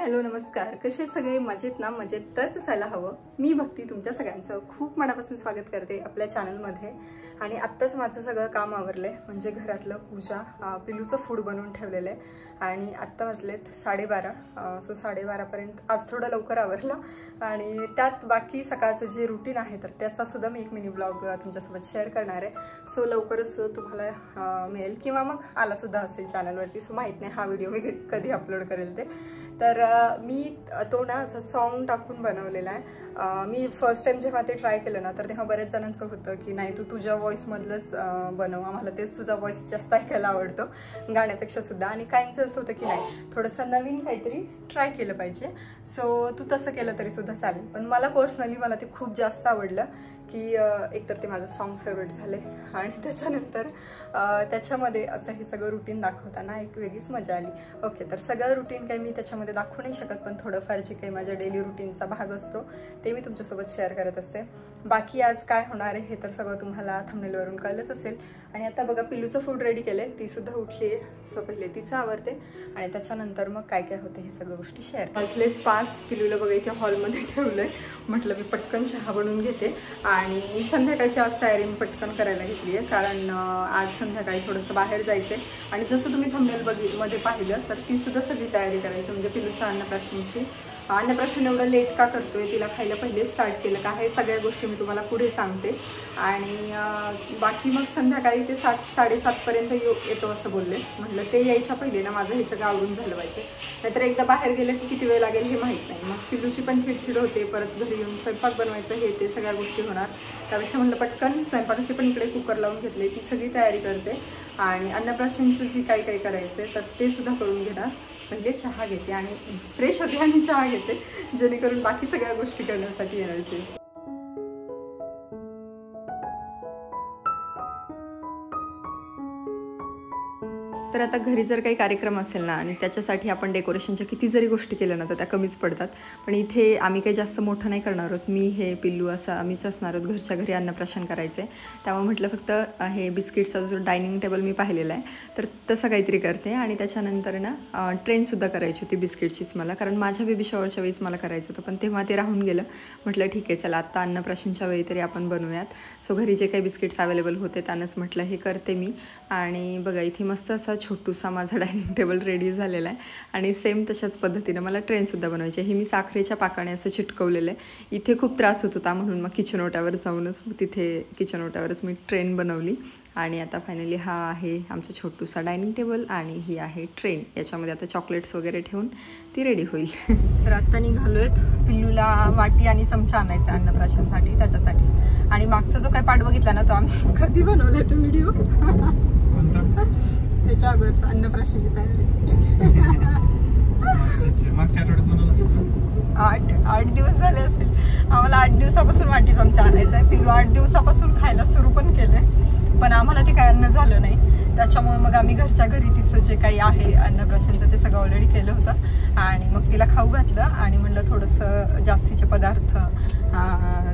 Hello नमस्कार, कसे सगळे? मजेत ना? मजेतच असायला हवं. मी भक्ती तुमच्या सगळ्यांचं खूप मनापासून स्वागत करते आपल्या चॅनलमध्ये. आणि आत्ताच माझं सगळं काम आवरलंय, म्हणजे घरातलं पूजा, पिलूचं फूड बनवून ठेवलेलं आहे. आणि आत्ता वाजलेत 12:30. सो 12:30पर्यंत आज थोडं लवकर आवरलं. आणि त्यात बाकी सकाळचं जे रुटीन आहे तर त्याचा सुद्धा मी एक मिनी ब्लॉग तुमच्यासोबत शेअर करणार आहे. सो लवकरच तुम्हाला मिळेल किंवा मग आला सुद्धा असेल चॅनलवरती. सो माहीत नाही हा व्हिडिओ मी कधी अपलोड करेल ते. तर मी तो ना असं सॉन्ग टाकून बनवलेला आहे. मी फर्स्ट टाइम जेव्हा ते ट्राय केलं ना तर तेव्हा बऱ्याच जणांचं होतं की नाही तू तुझ्या व्हॉइसमधलंच बनव, आम्हाला तेच तुझा व्हॉइस जास्त ऐकायला आवडतो गाण्यापेक्षा सुद्धा. आणि काहींचं असं होतं की नाही थोडंसं नवीन काहीतरी ट्राय केलं पाहिजे. सो तू तसं केलं तरी सुद्धा चालेल. पण मला पर्सनली मला ते खूप जास्त आवडलं की एकतर ते माझं सॉन्ग फेवरेट झाले आणि त्याच्यानंतर त्याच्यामध्ये असं हे सगळं रुटीन दाखवताना एक वेगळीच मजा आली. ओके, तर सगळं रुटीन काही मी त्याच्यामध्ये दाखवू नाही शकत, पण थोडंफार जे काही माझ्या डेली रुटीनचा भाग असतो ते मी तुमच्यासोबत शेअर करत असते. बाकी आज काय होणार आहे हे तर सगळं तुम्हाला थंबनेलवरून कळलंच असेल. आणि आता बघा पिलूचं फूड रेडी केलंय, ती सुद्धा उठली आहे. सो पहिले तिचं आवरते आणि त्याच्यानंतर मग काय काय होते हे सगळ्या गोष्टी शेअर. वाजले 5. पिलूला बघा इथे हॉलमध्ये ठेवलंय. म्हटलं मी पटकन चहा बनवून घेते. आणि संध्याकाळची आज तयारी मी पटकन करायला घेतली आहे, कारण आज संध्याकाळी थोडंसं बाहेर जायचं आहे. आणि जसं तुम्ही थंबनेल मध्ये पाहिलं तर ती सुद्धा सगळी तयारी करायची, म्हणजे पिलूच्या अन्नप्राशनची. अन्नप्राशन एवढं लेट का करतोय, तिला खायला पहिले स्टार्ट केलं का, हे सगळ्या गोष्टी मी तुम्हाला पुढे सांगते. आणि बाकी मग संध्याकाळी ते 7-7:30पर्यंत येतो असं बोलले. म्हटलं ते यायच्या पहिले ना माझं हे सगळं आवडून झालं पाहिजे, नाहीतर एकदा बाहेर गेलं की किती वेळ लागेल हे माहीत नाही. मग पिलूची पण चिडचिड होते, परत घरी येऊन स्वयंपाक बनवायचं हे ते सगळ्या गोष्टी होणार. त्यापेक्षा म्हटलं पटकन स्वयंपाकाची पण इकडे कुकर लावून घेतले, ती सगळी तयारी करते. आणि अन्नप्राशनचं जी काही काही करायचं तर ते सुद्धा करून घेणार. म्हणजे चहा घेते आणि फ्रेश होते आणि चहा घेते, जेणेकरून बाकी सगळ्या गोष्टी करण्यासाठी एनर्जी. तर आता घरी जर काही कार्यक्रम असेल ना आणि त्याच्यासाठी आपण डेकोरेशनच्या किती जरी गोष्टी केल्या ना तर त्या कमीच पडतात. पण इथे आम्ही काही जास्त मोठं नाही करणार आहोत. मी हे पिल्लू असं आम्हीच असणार आहोत घरच्या घरी अन्नप्राशन करायचे. त्यामुळे म्हटलं फक्त हे बिस्किटचा जो डायनिंग टेबल मी पाहिलेला आहे तर तसं काहीतरी करते. आणि त्याच्यानंतर ना ट्रेनसुद्धा करायची होती बिस्किटचीच मला, कारण माझ्या बेबी शॉवरच्या वेळेस मला करायचं होतं, पण तेव्हा ते राहून गेलं. म्हटलं ठीक आहे चला आत्ता अन्नप्राशनच्या वेळी तरी आपण बनवूयात. सो घरी जे काही बिस्किट्स अवेलेबल होते त्यानंच म्हटलं हे करते मी. आणि बघा इथे मस्त असा छोटूसा माझा डायनिंग टेबल रेडी झालेला आहे. आणि सेम तशाच पद्धतीनं मला ट्रेनसुद्धा बनवायची आहे. हे मी साखरेच्या पाकाने असं चिटकवलेलं आहे. इथे खूप त्रास होत होता म्हणून मग किचन ओट्यावर जाऊनच तिथे किचन ओट्यावरच मी ट्रेन बनवली. आणि आता फायनली हा आहे आमचा छोटूसा डायनिंग टेबल आणि ही आहे ट्रेन. याच्यामध्ये आता चॉकलेट्स वगैरे ठेवून ती रेडी होईल. तर आत्ता निघालोयत. पिल्लूला वाटी आणि चमचा आणायचा अन्नप्राशनसाठी, त्याच्यासाठी. आणि मागचा जो काय पाठ बघितला ना तो आम्ही कधी बनवलाय तो व्हिडिओ, त्याच्या अगोदर अन्नप्राशनची तयारी. मागच्या आठवड्यात 8 दिवस झाले असतील आम्हाला. 8 दिवसापासून वाटी चमचा आणायचा आहे. पिल्लू 8 दिवसापासून खायला सुरू पण केलंय, पण आम्हाला ते काय अन्न झालं नाही. त्याच्यामुळे मग आम्ही घरच्या घरी तिचं जे काही आहे अन्नप्राशनचं ते सगळं ऑलरेडी केलं होतं. आणि मग तिला खाऊ घातलं आणि म्हणलं थोडंसं जास्तीचे पदार्थ,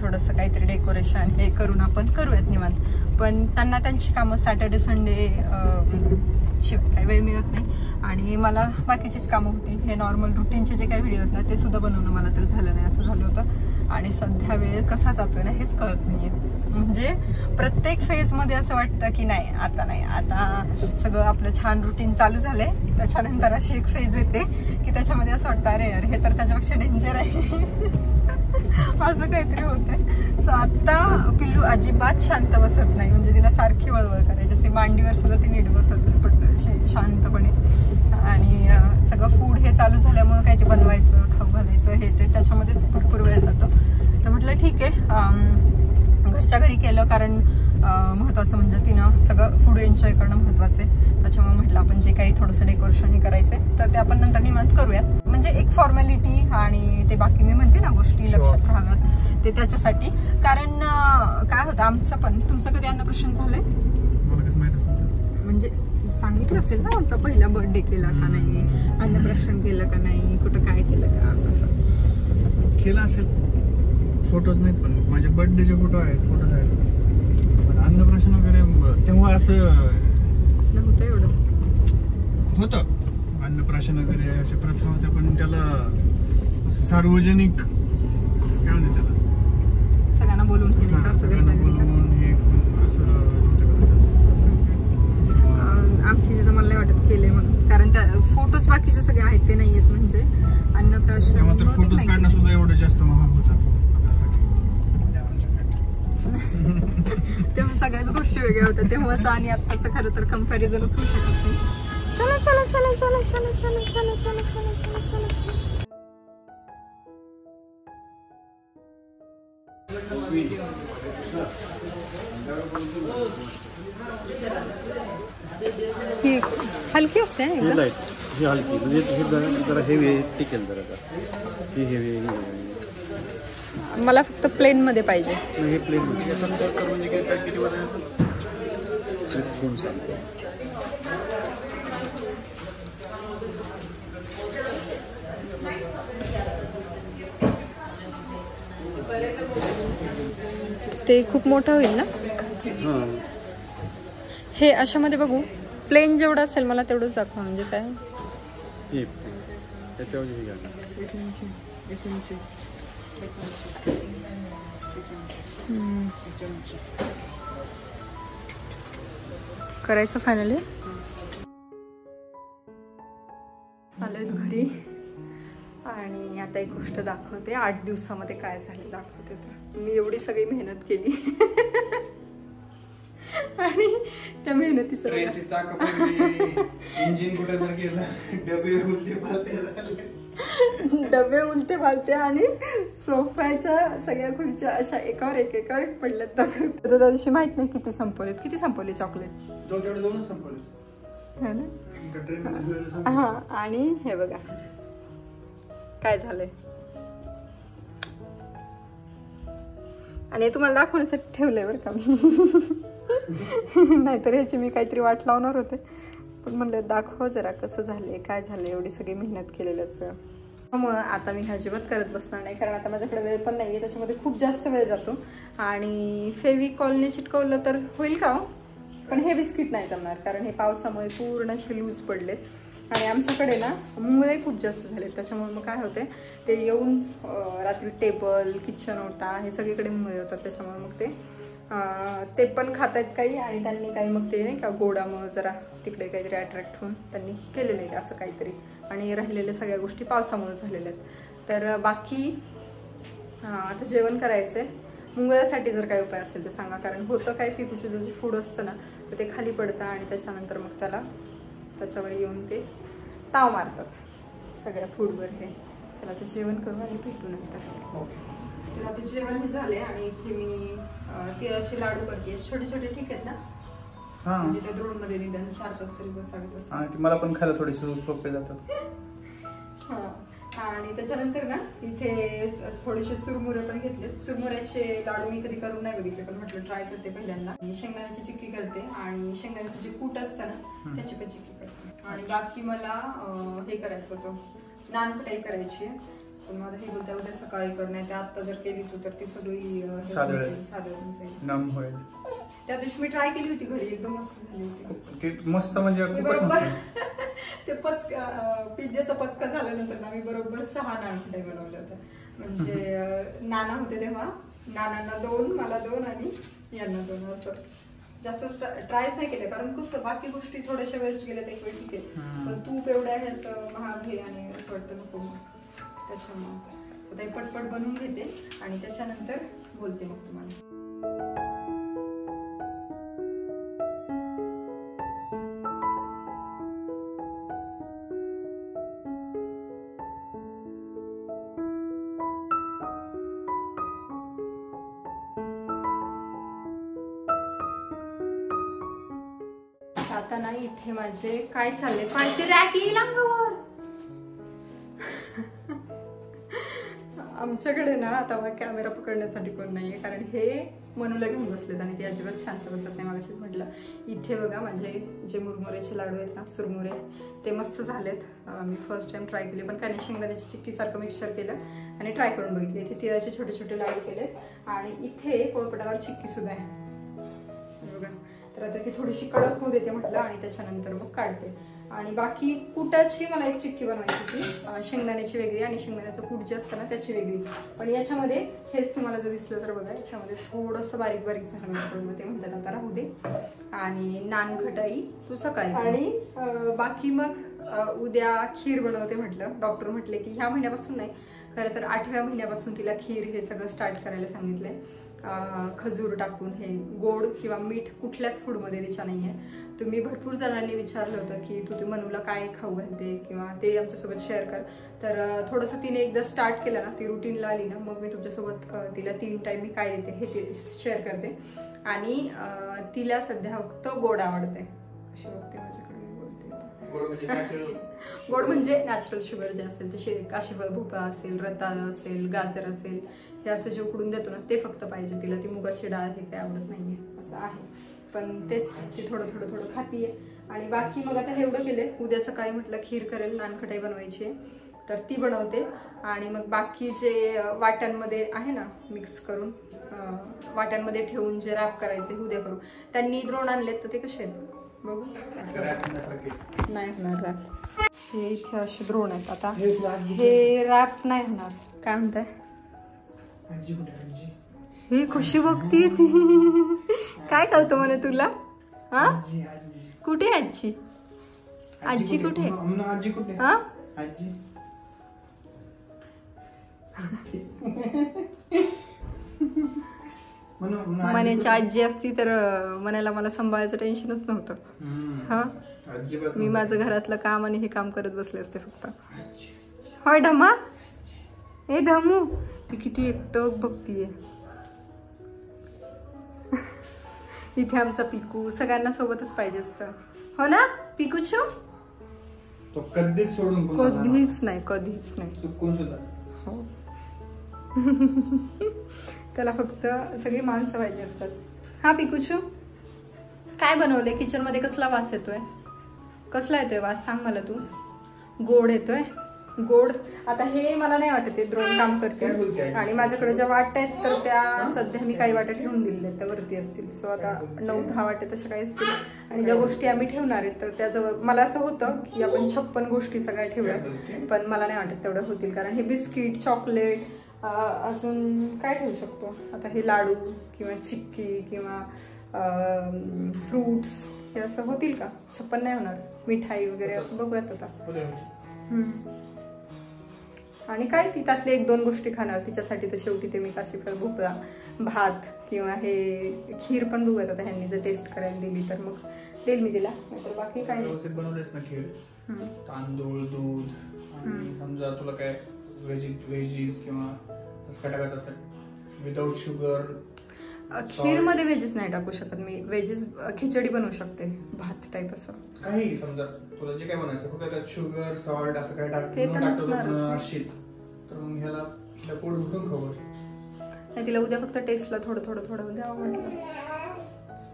थोडंसं काहीतरी डेकोरेशन हे करून आपण करूयात निवांत. पण त्यांना त्यांची कामं सॅटर्डे संडे शिवाय काही वेळ मिळत नाही. आणि मला बाकीचीच कामं होती. हे नॉर्मल रुटीनचे जे काही व्हिडिओ आहेत ना ते सुद्धा बनवणं मला तर झालं नाही, असं झालं होतं. आणि सध्या वेळ कसा जातोय ना हेच कळत नाहीये. म्हणजे प्रत्येक फेजमध्ये असं वाटतं की नाही आता सगळं आपलं छान रुटीन चालू झालंय. त्याच्यानंतर अशी एक फेज येते की त्याच्यामध्ये असं वाटतं अरे यार हे तर त्याच्यापेक्षा डेंजर आहे. असं काहीतरी होतंय. सो आता पिल्लू अजिबात शांत बसत नाही, म्हणजे तिला सारखी वळवळ करायची असते. मांडीवर सुद्धा ती नीट बसत नाही पडतं शांतपणे. आणि सगळं फूड हे चालू झाल्यामुळे काय ते बनवायचं, खाऊ घालायचं हे ते त्याच्यामध्येच भरपूर वेळ जातो. तर म्हटलं ठीक आहे घरच्या घरी केलं, कारण महत्त्वाचं म्हणजे तिनं सगळं फूड एन्जॉय करणं महत्त्वाचं आहे. त्याच्यामुळे म्हटलं आपण जे काही थोडंसं डेकोरेशन हे करायचं तर ते आपण नंतर निवांत करूयात. म्हणजे एक फॉर्मॅलिटी आणि ते बाकी मी म्हणते ना गोष्टी लक्षात राहाव्यात ते त्याच्यासाठी. कारण काय होतं आमचं पण, तुमचं कधी अन्नप्राशन झालंय म्हणजे सांगितलं असेल ना आमचा पहिला बर्थडे केला का नाही, अन्नप्राशन केलं का नाही, कुठं काय केलं का, असं केलं असेल. फोटोज नाहीत पण माझे बर्थडेचे फोटो आहेत, पण अन्नप्राशन वगैरे तेव्हा असं नव्हतं एवढं होतं. अन्नप्राशन वगैरे अशा प्रथा होत्या, पण त्याला असं सार्वजनिक काय म्हणते त्याला, सगळ्यांना बोलून हे नाही का असं घरच्या घरी बोलवून हे असं नव्हतं करत असं. आमच्या इथे तर मला नाही वाटत केले म्हणून, कारण त्या फोटोज बाकीचे सगळे आहेत ते नाही आहेत, म्हणजे अन्नप्राशन मात्र फोटोज काढणं सुद्धा एवढं जास्त महाग होतं तेव्हा सगळ्याच गोष्टी वेगळ्या होत्या तेव्हाच, आणि आत्ताचं खरं तर कम्पॅरिझनच होऊ शकत नाही. चला चला चला चला चला चला चला चला चला चला चला चला. ही हलकी असते एकदम, ही हलकी म्हणजे जरा हेवी आहे, टिकेल जरा ही हेवी. मला फक्त प्लेन मध्ये पाहिजे. हे प्लेन म्हणजे काय किती ते खूप मोठं होईल ना. हे अशामध्ये बघू, प्लेन जेवढं असेल मला तेवढंच दाखवा. म्हणजे काय करायचं फायनली. आलोय घरी आणि आता एक गोष्ट दाखवते, 8 दिवसामध्ये काय झाले दाखवते. तर मी एवढी सगळी मेहनत केली आणि त्या मेहनतीचं इंजिन कुठे तर गेलं, डबे उलटे पालते आणि सोफ्याच्या सगळ्या खुर्च्या अशा एकावर एक पडल्यात. त्या दिवशी माहित नाही किती संपवले चॉकलेट. दोनच संपवले ना. हा, आणि हे बघा काय झालंय. आणि तुम्हाला दाखवण्यासाठी ठेवलंय बरं का मी. नाहीतर ह्याची मी काहीतरी वाट लावणार होते, पण म्हणलं दाखव जरा कसं झालंय काय झालंय, एवढी सगळी मेहनत केलेलंच. मग आता मी अजिबात करत बसणार नाही, कारण आता माझ्याकडे वेळ पण नाहीये, त्याच्यामध्ये खूप जास्त वेळ जातो. आणि फेविकॉलने चिटकवलं तर होईल का, पण हे बिस्किट नाही जमणार, कारण हे पावसामुळे पूर्ण असे लूज पडले. आणि आमच्याकडे ना मुंगळे खूप जास्त झाले, त्याच्यामुळे मग काय होते, ते येऊन रात्री टेबल किचन ओटा हे सगळीकडे मुंगळे होतात. त्याच्यामुळे मग ते पण खातायत काही, आणि त्यांनी काही मग ते नाही का गोडामुळे जरा तिकडे काहीतरी अट्रॅक्ट होऊन त्यांनी केलेलं आहे असं काहीतरी, आणि राहिलेल्या सगळ्या गोष्टी पावसामुळे झालेल्या आहेत. तर बाकी आता जेवण करायचं आहे. मुंगळ्यासाठी जर काही उपाय असेल तर सांगा, कारण होतं काय, फिकूचं जे फूड असतं ना तर ते खाली पडतं आणि त्याच्यानंतर मग त्याच्यावर येऊन ते ताव मारतात सगळ्या फूडवर. हे चला आता जेवण करू आणि भेटू नंतर. आता जेवण हे झाले आणि इथे मी तिळाचे लाडू करते, छोटे छोटे ठीक आहेत ना, म्हणजे त्या द्रोण मध्ये निदान 4-5 तरी बसावे. मला पण खायला थोडीशी सोपे जातात. आणि त्याच्यानंतर ना इथे थोडेसे चुरमुरे पण घेतले. चुरमुऱ्याचे लाडू मी कधी करून नाही बघितले, पण म्हटलं ट्राय करते पहिल्यांदा. शेंगदाण्याची चिक्की करते आणि शेंगदाण्याचं जे कूट असतं ना त्याची पण चिक्की करते. आणि बाकी मला हे करायचं होतं, नानकटाई करायची, पण मला हे बोलता उद्या सकाळी करण्यात, आता जर केली तर ती सगळी साधारण होईल. त्या दिवशी मी ट्राय केली होती घरी, एकदम मस्त झाली होती. मस्त म्हणजे बरोबर ते पिझ्झाचा पचका झाल्यानंतर ना मी बरोबर 6 नानकटाई बनवल्या होत्या. म्हणजे नाना होते तेव्हा, नानांना 2, मला 2 आणि यांना 2, असं जास्त ट्रायच नाही केलं, कारण कसं बाकी गोष्टी थोड्याशा वेस्ट गेल्या तर एक वेळ ठीक आहे, पण तूप एवढ्या ह्याचं महाग हे आणि असं वाटतं नको, त्याच्यामुळे पटपट बनवून घेते आणि त्याच्यानंतर बोलते मग तुम्हाला. आता ना इथे माझे काय चालले, पाहिजे रॅक येईल अंगावर. आमच्याकडे ना आता कॅमेरा पकडण्यासाठी कोण नाहीये, कारण हे मनूला घेऊन बसलेत आणि ते अजिबात शांत बसत नाही. मागाशीच म्हटलं, इथे बघा माझे जे मुरमुरेचे लाडू आहेत ना, चुरमुरे, ते मस्त झालेत. मी फर्स्ट टाइम ट्राय केले, पण काय नाही, शेंगदाण्याची चिक्की सारखं मिक्सर केलं आणि ट्राय करून बघितले. इथे तिळाचे छोटे छोटे लाडू केले आणि इथे पोळपाटावर चिक्की सुद्धा आहे बघा. तर आता ती थोडीशी कडक होऊ देते म्हटलं आणि त्याच्यानंतर मग काढते. आणि बाकी कुटाची मला एक चिक्की बनवायची होती, शेंगदाण्याची वेगळी आणि शेंगदाण्याचं कूट जे असतं ना त्याची वेगळी. पण याच्यामध्ये हेच तुम्हाला जर दिसलं तर बघा, याच्यामध्ये थोडंसं बारीक बारीक झालं माझ्याकडून, ते म्हणतात आता राहू दे. आणि नानखटाई तू सकाळी. आणि बाकी मग उद्या खीर बनवते म्हटलं. डॉक्टर म्हटले की ह्या महिन्यापासून नाही, खरं तर 8व्या महिन्यापासून तिला खीर हे सगळं स्टार्ट करायला सांगितलंय. खजूर टाकून हे गोड किंवा मीठ कुठल्याच फूडमध्ये तिच्या नाही आहे. तुम्ही भरपूर जणांनी विचारलं होतं की तू ते मनूला काय खाऊ घालते किंवा ते आमच्यासोबत शेअर कर. तर थोडंसं तिने एकदा स्टार्ट केलं ना, ती रुटीनला आली ना, मग मी तुमच्यासोबत तिला 3 टाईम मी काय देते हे ते शेअर करते. आणि तिला सध्या फक्त गोड आवडते. अशी बघते माझ्याकडे गोड म्हणजे नॅचरल शुगर जे असेल ते, काशीफळ भोपळा असेल, रताळा असेल, गाजर असेल, हे असं जे उकडून देतो ना ते फक्त पाहिजे तिला. ती मुगाची डाळ हे काही आवडत नाहीये असं आहे. पण तेच ती थोडं थोडं थोडं खातीये. आणि बाकी मग आता हे एवढं केलंय. उद्या सकाळी म्हटलं खीर करेल, नानखटाई बनवायची आहे तर ती बनवते. आणि मग बाकी जे वाट्यांमध्ये आहे ना मिक्स करून, वाट्यांमध्ये ठेवून जे रॅप करायचे उद्या करू. त्यांनी द्रोण आणलेत तर ते कसे आहेत बघू. नाही होणार रॅप. हे इथे असे द्रोण आहेत. आता हे रॅप नाही होणार. काय म्हणताय हे खुशी बघती ती काय कळतं म्हणे तुला. हा कुठे आजी? आजी कुठे? हा मनाची आजी असती तर मनाला मला सांभाळायचं टेन्शनच नव्हतं. हा मी माझं घरातलं काम आणि हे काम करत बसले असते फक्त. होय ढमा? ए धमू ती किती एकटक बघतीये. इथे आमचा पिकू सगळ्यांना सोबतच पाहिजे असतं. हो ना पिकूचू? तो कधीच सोडून कधीच नाही, कधीच नाही चुकून सुद्धा. हो त्याला फक्त सगळी माणसं पाहिजे असतात. हा पिकूचू काय बनवलंय किचन मध्ये? कसला वास येतोय? कसला येतोय वास सांग मला तू. गोड येतोय गोड. आता हे मला नाही वाटत द्रोण काम करते. आणि माझ्याकडे ज्या वाट्या आहेत तर त्या सध्या मी काही वाट्या ठेवून दिलेल्या आहेत, त्या वरती असतील. सो आता 9-10 वाट्या तशा काही असतील. आणि ज्या गोष्टी आम्ही ठेवणार आहेत तर त्याजवळ मला असं होतं की आपण 56 गोष्टी सगळ्या ठेवल्या, पण मला नाही वाटत तेवढं होतील. कारण हे बिस्किट, चॉकलेट, अजून काय ठेवू शकतो आता, हे लाडू किंवा चिक्की किंवा फ्रूट्स हे असं होतील का? 56 नाही होणार. मिठाई वगैरे असं बघूयात आता. आणि काय ती त्यातले 1-2 गोष्टी खाणार तिच्यासाठी. तर शेवटी ते मी काशीफळ भोपळा, भात किंवा हे खीर पण बघूयात आता. ह्यांनी जर टेस्ट करायला दिली तर मग देईल मी तिला, नाहीतर बाकी काय नाही. बनवलेस ना खीर, तांदूळ, दूध आणि समजा तुला काय व्हेजीज किंवा असं टाकायचं असेल विदाउट शुगर. खीर मध्ये व्हेजेस नाही टाकू शकत मी. व्हेजेस खिचडी बनवू शकते, भात टाईप असं काही. समजा तुला जे काय बनायचं फक्त त्यात शुगर, सॉल्ट असं काय टाकशील तर मग ह्याला पोट भरून खाऊ. नाही तिला उद्या फक्त टेस्टला थोडं थोडं थोडं द्यावं म्हटलं.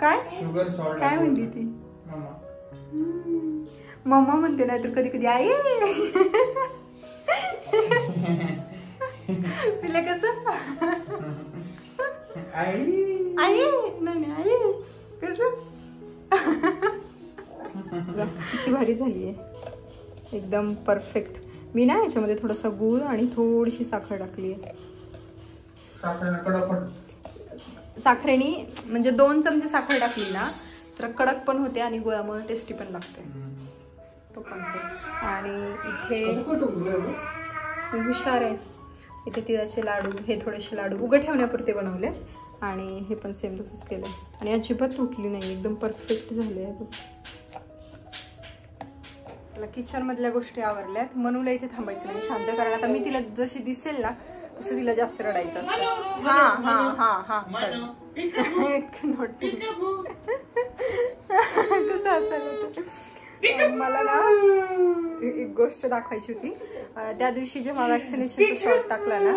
काय शुगर, सॉल्ट काय म्हणली ती? मम्मा म्हणते, नाही तर कधी कधी आई. तिला कसं आई आई नाही आई कसं. किती भारी झाली आहे, एकदम परफेक्ट. मी ना याच्यामध्ये थोडासा गूळ आणि थोडीशी साखर टाकली आहे. साखरेने म्हणजे 2 चमचे साखर टाकली ना तर कडक पण होते आणि गुळामुळे टेस्टी पण लागते. तो पण. आणि इथे हुशार आहे. इथे तिळाचे लाडू, हे थोडेसे लाडू उघड ठेवण्यापुरते बनवले. आणि हे पण सेम तसंच केलं. आणि अजिबात तुटली नाही, एकदम परफेक्ट झाले आहे. मला किचन मधल्या गोष्टी आवडल्यात. मनूला इथे थांबायचं नाही, शांत. कारण आता मी तिला जशी दिसेल ना तसं तिला जास्त रडायचं असतं. हा हा हा हा कसं असेल. मला ना एक गोष्ट दाखवायची होती. त्या दिवशी जेव्हा वॅक्सिनेशनचा शॉट टाकला ना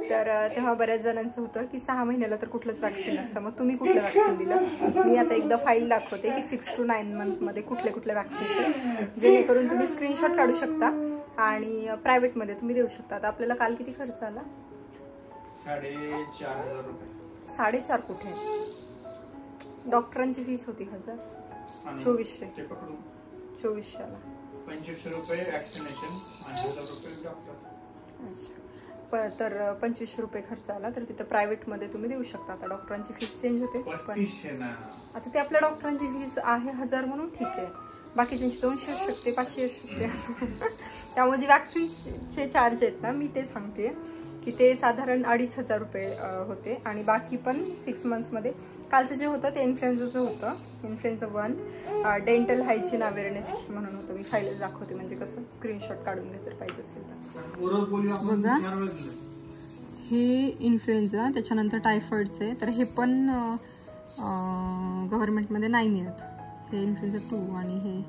तर तेव्हा बऱ्याच जणांचं होतं की 6 महिन्याला तर कुठलंच वॅक्सिन नसतं. मग तुम्ही कुठलं वॅक्सिन दिलं? मी आता एकदा फाईल दाखवते की 6 to 9 मंथमध्ये कुठले कुठले वॅक्सिन, जेणेकरून तुम्ही स्क्रीनशॉट काढू शकता आणि प्रायव्हेटमध्ये तुम्ही देऊ शकता. आता आपल्याला काल किती खर्च आला? 4,500 रुपये. 4.5 कुठे? डॉक्टरांची फीस होती 1,000. 2400. 2400ला. 2500 रुपये वॅक्सिनेशन आणि 1000 रुपये डॉक्टर. अच्छा. तर 2500 रुपये खर्च आला तर तिथं प्रायव्हेटमध्ये तुम्ही देऊ शकता. आता डॉक्टरांची फीस चेंज होते, पण 3500 ना. आता ते आपल्या डॉक्टरांची फीस आहे 1000 म्हणून ठीक आहे. बाकीच्यांची 200 असू शकते, 500 असू शकते. त्यामुळे जे वॅक्सिनचे चार्ज आहेत ना, मी ते सांगते की ते साधारण 2500 रुपये होते. आणि बाकी पण 6 मंथ्समध्ये कालचं जे होतं ते इन्फ्लुएन्झाचं होतं. इन्फ्लुएन्झा 1 डेंटल हायजीन अवेअरनेस म्हणून होतं. मी फाईलच दाखवते, म्हणजे कसं स्क्रीनशॉट काढून घ्या जर पाहिजे असेल तर. बघा, हे इन्फ्लुएन्झा, त्याच्यानंतर टायफॉइडचं आहे. तर हे पण गव्हर्नमेंटमध्ये नाही मिळत. हे इन्फ्लुएन्झा 2 आणि हे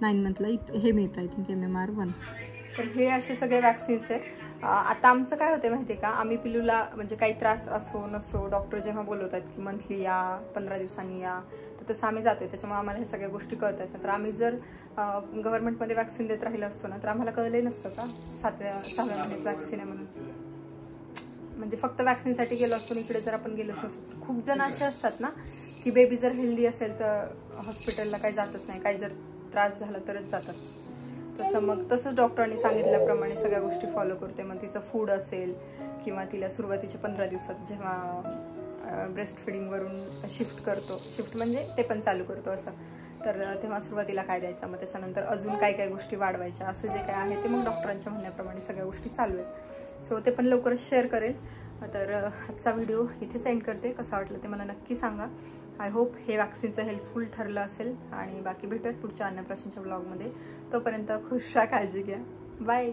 9 मंथला हे मिळतं, आय थिंक MMR 1. तर हे असे सगळे वॅक्सिन्स आहेत. आता आमचं काय होते माहिती आहे का, आम्ही पिलूला म्हणजे काही त्रास असो नसो, डॉक्टर जेव्हा बोलवतात की मंथली या, 15 दिवसांनी या, तर तसं आम्ही जातोय. त्याच्यामुळे आम्हाला हे सगळ्या गोष्टी कळतात. तर आम्ही जर गव्हर्नमेंटमध्ये वॅक्सिन देत राहिलं असतो ना, तर आम्हाला कळलंही नसतं का 6व्या महिन्यात वॅक्सिन आहे म्हणून. म्हणजे फक्त वॅक्सिनसाठी गेलो असतो, इकडे जर आपण गेलोच नसतो. खूप जण असे असतात ना की बेबी जर हेल्दी असेल तर हॉस्पिटलला काही जातच नाही, काही जर त्रास झाला तरच जातात. तसंच डॉक्टरांनी सांगितल्याप्रमाणे सगळ्या गोष्टी फॉलो करते. मग तिचं फूड असेल किंवा तिला सुरुवातीच्या 15 दिवसात जेव्हा ब्रेस्ट फिडिंगवरून शिफ्ट म्हणजे ते पण चालू करतो असं, तर तेव्हा सुरुवातीला काय द्यायचं, मग त्याच्यानंतर अजून काय काय गोष्टी वाढवायच्या, असं जे काय आहे ते मग डॉक्टरांच्या म्हणण्याप्रमाणे सगळ्या गोष्टी चालू आहेत. सो ते पण लवकरच शेअर करेल. तर आजचा व्हिडिओ इथे सेंड करते. कसा वाटलं ते मला नक्की सांगा. आय होप हे वॅक्सिनचं हेल्पफुल ठरलं असेल. आणि बाकी भेटूयात पुढच्या अन्नप्राशनच्या ब्लॉगमध्ये. तोपर्यंत खुश राहा, काळजी घ्या. बाय.